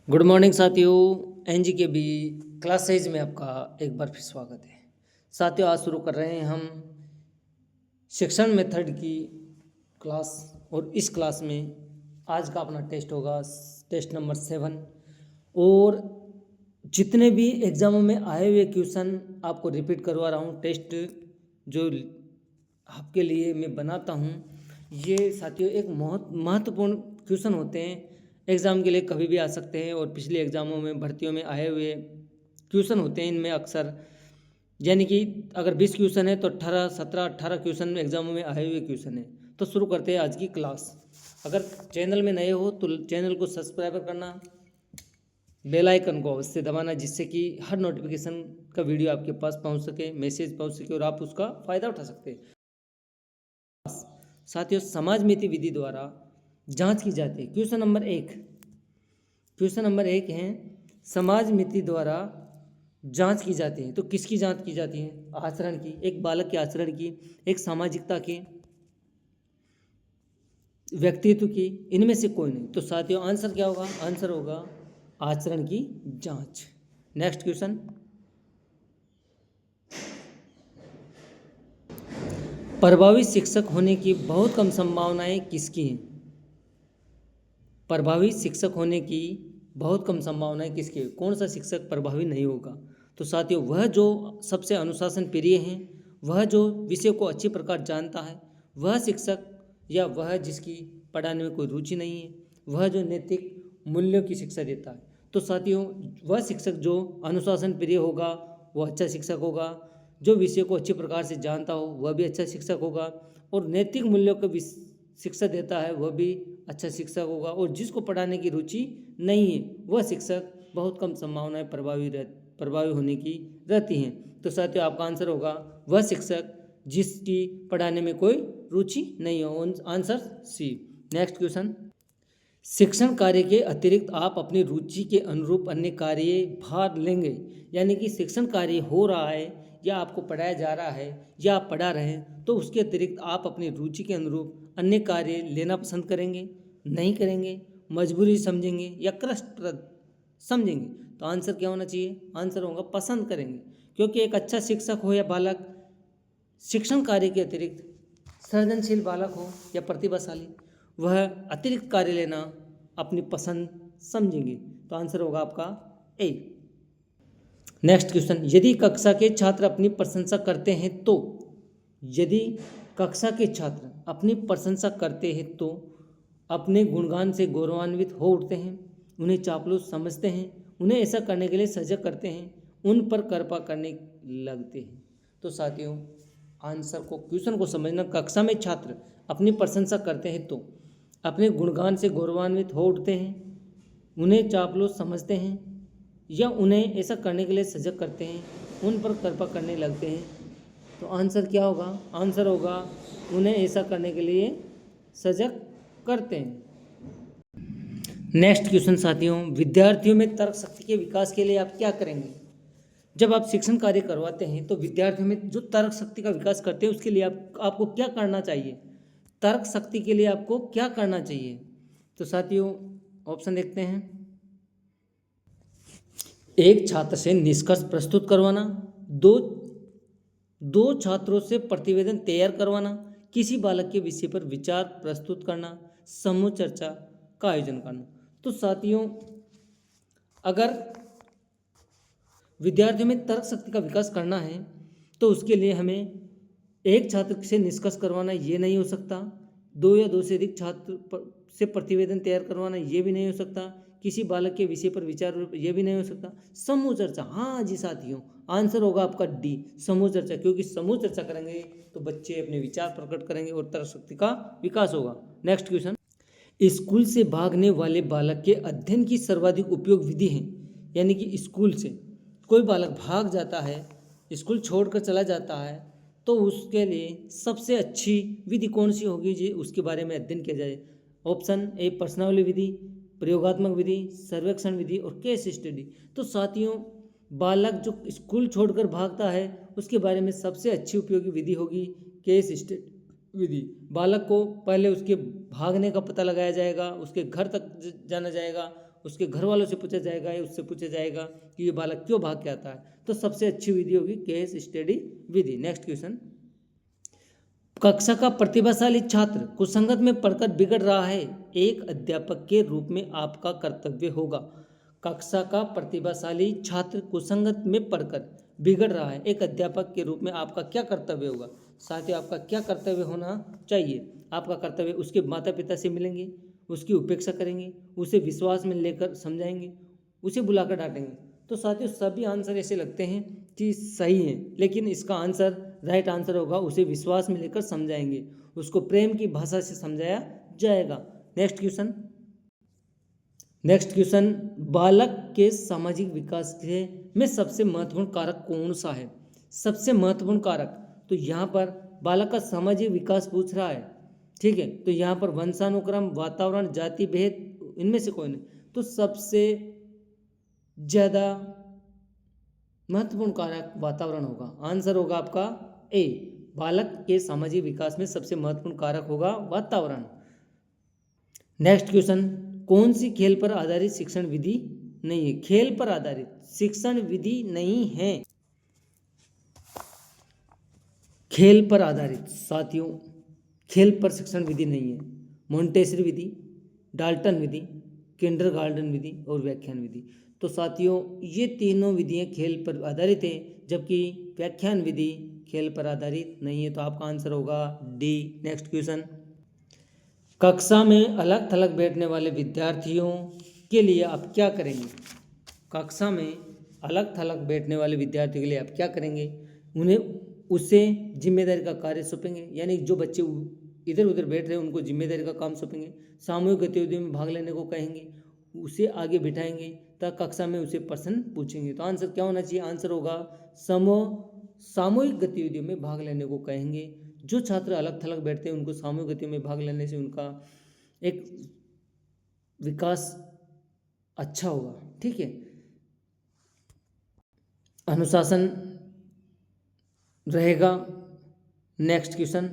Good morning साथियों। NG के B classes में आपका एक बार फिर स्वागत है। साथियों, आज शुरू कर रहे हैं हम शिक्षण मेथड की क्लास और इस क्लास में आज का अपना टेस्ट होगा टेस्ट नंबर 7। और जितने भी एग्ज़ामों में आए हुए क्वेश्चन आपको रिपीट करवा रहा हूँ। टेस्ट जो आपके लिए मैं बनाता हूँ, ये साथियों एक बहुत महत्वपूर्ण क्वेश्चन होते हैं। एग्ज़ाम के लिए कभी भी आ सकते हैं और पिछले एग्ज़ामों में भर्तियों में आए हुए क्वेश्चन होते हैं। इनमें अक्सर यानी कि अगर 20 क्वेश्चन है तो 18 क्वेश्चन एग्ज़ामों में आए हुए क्वेश्चन है। तो शुरू करते हैं आज की क्लास। अगर चैनल में नए हो तो चैनल को सब्सक्राइब करना, बेल आइकन को अवश्य दबाना, जिससे कि हर नोटिफिकेशन का वीडियो आपके पास पहुंच सके, मैसेज पहुंच सके और आप उसका फ़ायदा उठा सकते हैं। साथियों, समाज नीति विधि द्वारा जांच की जाती है। क्वेश्चन नंबर एक है समाज नीति द्वारा जांच की जाती है। तो किसकी जांच की जाती है? आचरण की, एक बालक के आचरण की, एक सामाजिकता की, व्यक्तित्व की, इनमें से कोई नहीं। तो साथियों आंसर क्या होगा? आंसर होगा आचरण की जांच। नेक्स्ट क्वेश्चन, प्रभावी शिक्षक होने की बहुत कम संभावनाएं किसकी हैं? प्रभावी शिक्षक होने की बहुत कम संभावनाएं किसकी? कौन सा शिक्षक प्रभावी नहीं होगा? तो साथियों वह जो सबसे अनुशासन प्रिय हैं, वह जो विषय को अच्छी प्रकार जानता है, वह शिक्षक, या वह जिसकी पढ़ाने में कोई रुचि नहीं है, वह जो नैतिक मूल्यों की शिक्षा देता है। तो साथियों वह शिक्षक जो अनुशासन प्रिय होगा वह अच्छा शिक्षक होगा, जो विषय को अच्छी प्रकार से जानता हो वह भी अच्छा शिक्षक होगा, और नैतिक मूल्यों को शिक्षा देता है वह भी अच्छा शिक्षक होगा, और जिसको पढ़ाने की रुचि नहीं है वह शिक्षक बहुत कम संभावनाएं प्रभावी होने की रहती हैं। तो साथियों आपका आंसर होगा वह शिक्षक जिसकी पढ़ाने में कोई रुचि नहीं हो। Answer C. नेक्स्ट क्वेश्चन, शिक्षण कार्य के अतिरिक्त आप अपनी रुचि के अनुरूप अन्य कार्य भाग लेंगे। यानी कि शिक्षण कार्य हो रहा है या आपको पढ़ाया जा रहा है या आप पढ़ा रहे हैं, तो उसके अतिरिक्त आप अपनी रुचि के अनुरूप अन्य कार्य लेना पसंद करेंगे, नहीं करेंगे, मजबूरी समझेंगे या कष्टप्रद समझेंगे? तो आंसर क्या होना चाहिए? आंसर होगा पसंद करेंगे, क्योंकि एक अच्छा शिक्षक हो या बालक शिक्षण कार्य के अतिरिक्त सृजनशील बालक हो या प्रतिभाशाली, वह अतिरिक्त कार्य लेना अपनी पसंद समझेंगे। तो आंसर होगा आपका ए। नेक्स्ट क्वेश्चन, यदि कक्षा के छात्र अपनी प्रशंसा करते हैं तो, यदि कक्षा के छात्र अपनी प्रशंसा करते हैं तो अपने गुणगान से गौरवान्वित हो उठते हैं, उन्हें चापलूस समझते हैं, उन्हें ऐसा करने के लिए सजग करते हैं, उन पर कृपा करने लगते हैं। तो साथियों आंसर को, क्वेश्चन को समझना, कक्षा में छात्र अपनी प्रशंसा करते हैं तो अपने गुणगान से गौरवान्वित हो उठते हैं, उन्हें चापलूस समझते हैं, या उन्हें ऐसा करने के लिए सजग करते हैं, उन पर कृपा करने लगते हैं। तो आंसर क्या होगा? आंसर होगा उन्हें ऐसा करने के लिए सजग करते हैं। नेक्स्ट क्वेश्चन साथियों, विद्यार्थियों में तर्क शक्ति के विकास के लिए आप क्या करेंगे? जब आप शिक्षण कार्य करवाते हैं तो विद्यार्थियों में जो तर्क शक्ति का विकास करते हैं उसके लिए आपको क्या करना चाहिए? तर्क शक्ति के लिए आपको क्या करना चाहिए? तो साथियों ऑप्शन देखते हैं। एक छात्र से निष्कर्ष प्रस्तुत करवाना, दो छात्रों से प्रतिवेदन तैयार करवाना, किसी बालक के विषय पर विचार प्रस्तुत करना, समूह चर्चा का आयोजन करना। तो साथियों अगर विद्यार्थियों में तर्क शक्ति का विकास करना है तो उसके लिए हमें एक छात्र से निष्कर्ष करवाना ये नहीं हो सकता, दो या दो से अधिक छात्र से प्रतिवेदन तैयार करवाना ये भी नहीं हो सकता, किसी बालक के विषय पर विचार ये भी नहीं हो सकता, समूह चर्चा। हाँ जी साथियों, आंसर होगा आपका डी, समूह चर्चा, क्योंकि समूह चर्चा करेंगे तो बच्चे अपने विचार प्रकट करेंगे और तर्क शक्ति का विकास होगा। नेक्स्ट क्वेश्चन, स्कूल से भागने वाले बालक के अध्ययन की सर्वाधिक उपयोग विधि है। यानी कि स्कूल से कोई बालक भाग जाता है, स्कूल छोड़कर चला जाता है, तो उसके लिए सबसे अच्छी विधि कौन सी होगी जी? उसके बारे में अध्ययन किया जाए। ऑप्शन ए प्रश्नावली विधि, प्रयोगात्मक विधि, सर्वेक्षण विधि और केस स्टडी। तो साथियों बालक जो स्कूल छोड़कर भागता है उसके बारे में सबसे अच्छी उपयोगी विधि होगी केस स्टडी विधि। बालक को पहले उसके भागने का पता लगाया जाएगा, उसके घर तक जाना जाएगा, उसके घर वालों से पूछा जाएगा या उससे पूछा जाएगा कि ये बालक क्यों भाग के आता है, तो सबसे अच्छी विधि होगी केस स्टडी विधि। नेक्स्ट क्वेश्चन, कक्षा का प्रतिभाशाली छात्र कुसंगत में पढ़कर बिगड़ रहा है, एक अध्यापक के रूप में आपका कर्तव्य होगा। कक्षा का प्रतिभाशाली छात्र कुसंगत में पढ़कर बिगड़ रहा है, एक अध्यापक के रूप में आपका क्या कर्तव्य होगा। साथियों, आपका क्या कर्तव्य होना चाहिए? आपका कर्तव्य उसके माता पिता से मिलेंगे, उसकी उपेक्षा करेंगे, उसे विश्वास में लेकर समझाएंगे, उसे बुलाकर डांटेंगे। तो साथियों, सभी आंसर ऐसे लगते हैं कि सही हैं, लेकिन इसका आंसर राइट आंसर होगा उसे विश्वास में लेकर समझाएंगे, उसको प्रेम की भाषा से समझाया जाएगा। नेक्स्ट क्वेश्चन, बालक के सामाजिक विकास में सबसे महत्वपूर्ण कारक कौन सा है? सबसे महत्वपूर्ण कारक, तो यहाँ पर बालक का सामाजिक विकास पूछ रहा है, ठीक है। तो यहाँ पर वंशानुक्रम, वातावरण, जाति भेद, इनमें से कोई नहीं। तो सबसे ज़्यादा महत्वपूर्ण कारक वातावरण होगा। आंसर होगा आपका ए, बालक के सामाजिक विकास में सबसे महत्वपूर्ण कारक होगा वातावरण। नेक्स्ट क्वेश्चन, कौन सी खेल पर आधारित शिक्षण विधि नहीं है? खेल पर आधारित शिक्षण विधि नहीं है। खेल पर आधारित, साथियों, खेल पर शिक्षण विधि नहीं है। मोंटेसरी विधि, डाल्टन विधि, किंडरगार्टन विधि और व्याख्यान विधि। तो साथियों, ये तीनों विधियाँ खेल पर आधारित है, जबकि व्याख्यान विधि खेल पर आधारित नहीं है। तो आपका आंसर होगा डी। नेक्स्ट क्वेश्चन, कक्षा में अलग थलग बैठने वाले विद्यार्थियों के लिए आप क्या करेंगे? कक्षा में अलग थलग बैठने वाले विद्यार्थियों के लिए आप क्या करेंगे? उन्हें उससे जिम्मेदारी का कार्य सौंपेंगे, यानी जो बच्चे इधर उधर बैठ रहे हैं उनको जिम्मेदारी का काम सौंपेंगे। सामूहिक गतिविधियों में भाग लेने को कहेंगे, उसे आगे बिठाएंगे तब कक्षा में उसे प्रश्न पूछेंगे। तो आंसर क्या होना चाहिए? आंसर होगा सामूहिक गतिविधियों में भाग लेने को कहेंगे। जो छात्र अलग थलग बैठते हैं उनको सामूहिक गतिविधियों में भाग लेने से उनका एक विकास अच्छा होगा, ठीक है। अनुशासन रहेगा। नेक्स्ट क्वेश्चन,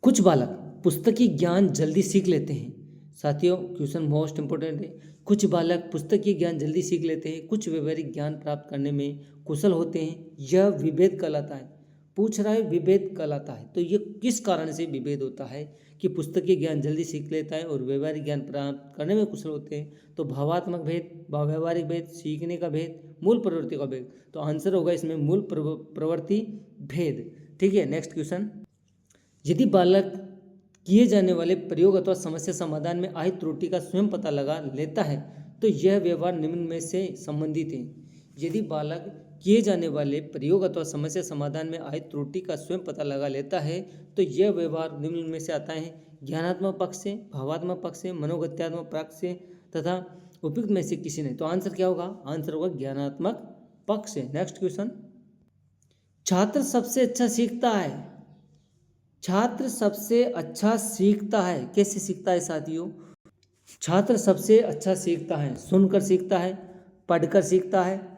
कुछ बालक पुस्तकीय ज्ञान जल्दी सीख लेते हैं। साथियों, क्वेश्चन मोस्ट इंपोर्टेंट है। कुछ बालक पुस्तकीय ज्ञान जल्दी सीख लेते हैं, कुछ व्यवहारिक ज्ञान प्राप्त करने में कुशल होते हैं, यह विभेद कहलाता है। पूछ रहा है विभेद कहलाता है, तो ये किस कारण से विभेद होता है कि पुस्तकीय ज्ञान जल्दी सीख लेता है और व्यवहारिक ज्ञान प्राप्त करने में कुशल होते हैं? तो भावात्मक भेद, व्यवहारिक भेद, सीखने का भेद, मूल प्रवृत्ति का भेद। तो आंसर होगा इसमें मूल प्रवृत्ति भेद, ठीक है। नेक्स्ट क्वेश्चन, यदि बालक किए जाने वाले प्रयोग अथवा समस्या समाधान में आई त्रुटि का स्वयं पता लगा लेता है तो यह व्यवहार निम्न में से संबंधित है। यदि बालक किए जाने वाले प्रयोग अथवा समस्या समाधान में आई त्रुटि का स्वयं पता लगा लेता है तो यह व्यवहार निम्न में से आता है। ज्ञानात्मक पक्ष से, भावात्मक पक्ष से, मनोगत्यात्मक पक्ष से तथा उपयुक्त में से किसी ने। तो आंसर क्या होगा? आंसर होगा ज्ञानात्मक पक्ष से। नेक्स्ट क्वेश्चन, छात्र सबसे अच्छा सीखता है। छात्र सबसे अच्छा सीखता है, कैसे सीखता है साथियों? छात्र सबसे अच्छा सीखता है, सुनकर सीखता है, पढ़कर सीखता है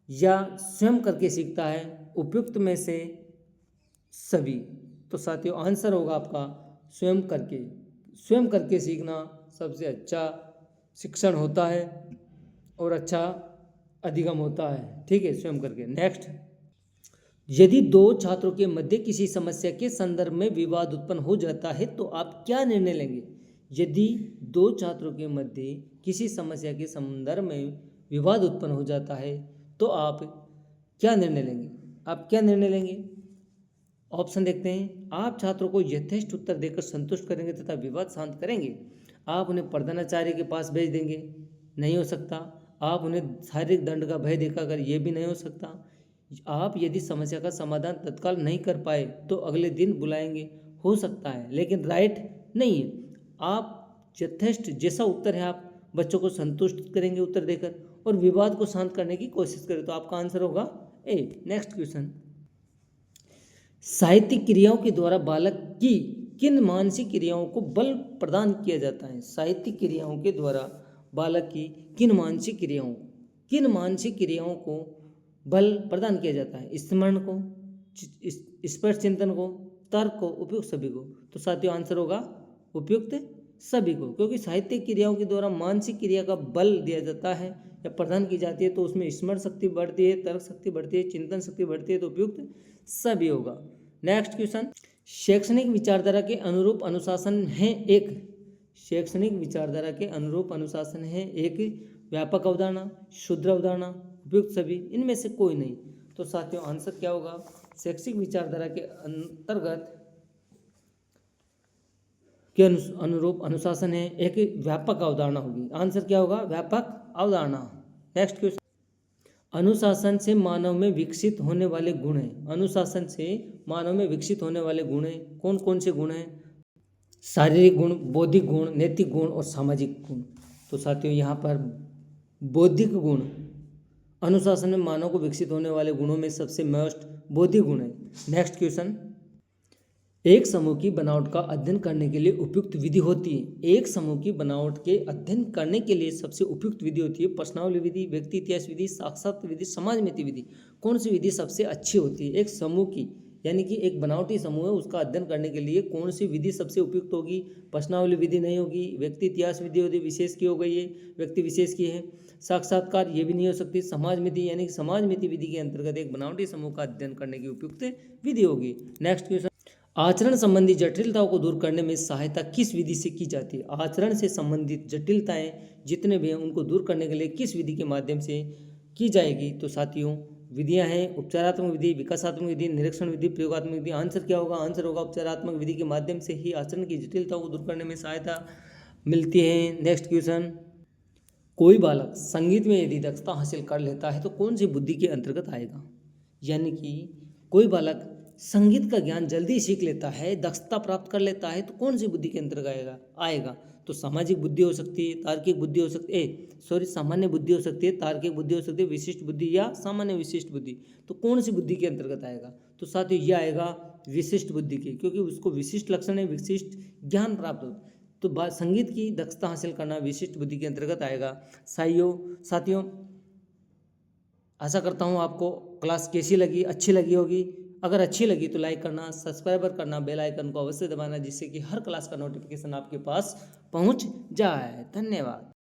या स्वयं करके सीखता है, उपयुक्त में से सभी। तो साथियों, आंसर होगा आपका स्वयं करके। स्वयं करके सीखना सबसे अच्छा शिक्षण होता है और अच्छा अधिगम होता है, ठीक है, स्वयं करके। नेक्स्ट, यदि दो छात्रों के मध्य किसी समस्या के संदर्भ में विवाद उत्पन्न हो जाता है तो आप क्या निर्णय लेंगे? यदि दो छात्रों के मध्य किसी समस्या के संदर्भ में विवाद उत्पन्न हो जाता है तो आप क्या निर्णय लेंगे? आप क्या निर्णय लेंगे? ऑप्शन देखते हैं। आप छात्रों को यथेष्ट उत्तर देकर संतुष्ट करेंगे तथा विवाद शांत करेंगे। आप उन्हें प्रधानाचार्य के पास भेज देंगे, नहीं हो सकता। आप उन्हें शारीरिक दंड का भय दिखाकर, यह भी नहीं हो सकता। आप यदि समस्या का समाधान तत्काल नहीं कर पाए तो अगले दिन बुलाएंगे, हो सकता है, लेकिन राइट नहीं है। आप यथेष्ट जैसा उत्तर है आप बच्चों को संतुष्ट करेंगे उत्तर देकर और विवाद को शांत करने की कोशिश करें। तो आपका आंसर होगा ए। नेक्स्ट क्वेश्चन, साहित्यिक क्रियाओं के द्वारा बालक की किन मानसिक क्रियाओं को बल प्रदान किया जाता है? साहित्यिक क्रियाओं के द्वारा बालक की किन मानसिक क्रियाओं को बल प्रदान किया जाता है? स्मरण को, स्पष्ट चिंतन को, तर्क को, उपयुक्त सभी को। तो साथियों, आंसर होगा उपयुक्त सभी को, क्योंकि साहित्यिक क्रियाओं के द्वारा मानसिक क्रिया का बल दिया जाता है या प्रदान की जाती है, तो उसमें स्मरण शक्ति बढ़ती है, तर्क शक्ति बढ़ती है, चिंतन शक्ति बढ़ती है, तो उपयुक्त सभी होगा। नेक्स्ट क्वेश्चन, शैक्षणिक विचारधारा के अनुरूप अनुशासन है एक, शैक्षणिक विचारधारा के अनुरूप अनुशासन है एक व्यापक अवधारणा, क्षुद्र अवधारणा, उपयुक्त सभी, इनमें से कोई नहीं। तो साथियों आंसर क्या होगा, शैक्षिक विचारधारा के अंतर्गत के अनुरूप अनुशासन है एक व्यापक अवधारणा होगी। आंसर क्या होगा, व्यापक अवधारणा। नेक्स्ट क्वेश्चन, अनुशासन से मानव में विकसित होने वाले गुण हैं, अनुशासन से मानव में विकसित होने वाले गुण हैं, कौन कौन से गुण हैं, शारीरिक गुण, बौद्धिक गुण, नैतिक गुण और सामाजिक गुण। तो साथियों यहाँ पर बौद्धिक गुण, अनुशासन में मानव को विकसित होने वाले गुणों में सबसे मोस्ट बौद्धिक गुण है। नेक्स्ट क्वेश्चन, एक समूह की बनावट का अध्ययन करने के लिए उपयुक्त विधि होती है, एक समूह की बनावट के अध्ययन करने के लिए सबसे उपयुक्त विधि होती है प्रश्नावली विधि, व्यक्ति इतिहास विधि, साक्षात्कार विधि, समाजमिति विधि। कौन सी विधि सबसे अच्छी होती है एक समूह की, यानी कि एक बनावटी समूह है उसका अध्ययन करने के लिए कौन सी विधि सबसे उपयुक्त होगी, प्रश्नावली विधि नहीं होगी, व्यक्ति इतिहास विधि होगी, विशेष की हो गई है, व्यक्ति विशेष की है, साक्षात्कार ये भी नहीं हो सकती, समाजमिति यानी कि समाजमिति विधि के अंतर्गत एक बनावटी समूह का अध्ययन करने की उपयुक्त विधि होगी। नेक्स्ट क्वेश्चन, आचरण संबंधी जटिलताओं को दूर करने में सहायता किस विधि से की जाती है, आचरण से संबंधित जटिलताएं जितने भी हैं उनको दूर करने के लिए किस विधि के माध्यम से की जाएगी। तो साथियों विधियां हैं उपचारात्मक विधि, विकासात्मक विधि, निरीक्षण विधि, प्रयोगात्मक विधि। आंसर क्या होगा, आंसर होगा उपचारात्मक विधि के माध्यम से ही आचरण की जटिलताओं को दूर करने में सहायता मिलती है। नेक्स्ट क्वेश्चन, कोई बालक संगीत में यदि दक्षता हासिल कर लेता है तो कौन सी बुद्धि के अंतर्गत आएगा, यानी कि कोई बालक संगीत का ज्ञान जल्दी सीख लेता है, दक्षता प्राप्त कर लेता है, तो कौन सी बुद्धि के अंतर्गत आएगा। तो सामाजिक बुद्धि हो सकती है, तार्किक बुद्धि हो सकती है, सामान्य बुद्धि हो सकती है, तार्किक बुद्धि हो सकती है, विशिष्ट बुद्धि या सामान्य विशिष्ट बुद्धि। तो कौन सी बुद्धि के अंतर्गत आएगा, तो साथियों ये आएगा विशिष्ट बुद्धि के, क्योंकि उसको विशिष्ट लक्षण है, विशिष्ट ज्ञान प्राप्त हो, तो संगीत की दक्षता हासिल करना विशिष्ट बुद्धि के अंतर्गत आएगा। साथियों आशा करता हूँ आपको क्लास कैसी लगी, अच्छी लगी होगी। अगर अच्छी लगी तो लाइक करना, सब्सक्राइबर करना, बेल आइकन को अवश्य दबाना, जिससे कि हर क्लास का नोटिफिकेशन आपके पास पहुंच जाए। धन्यवाद।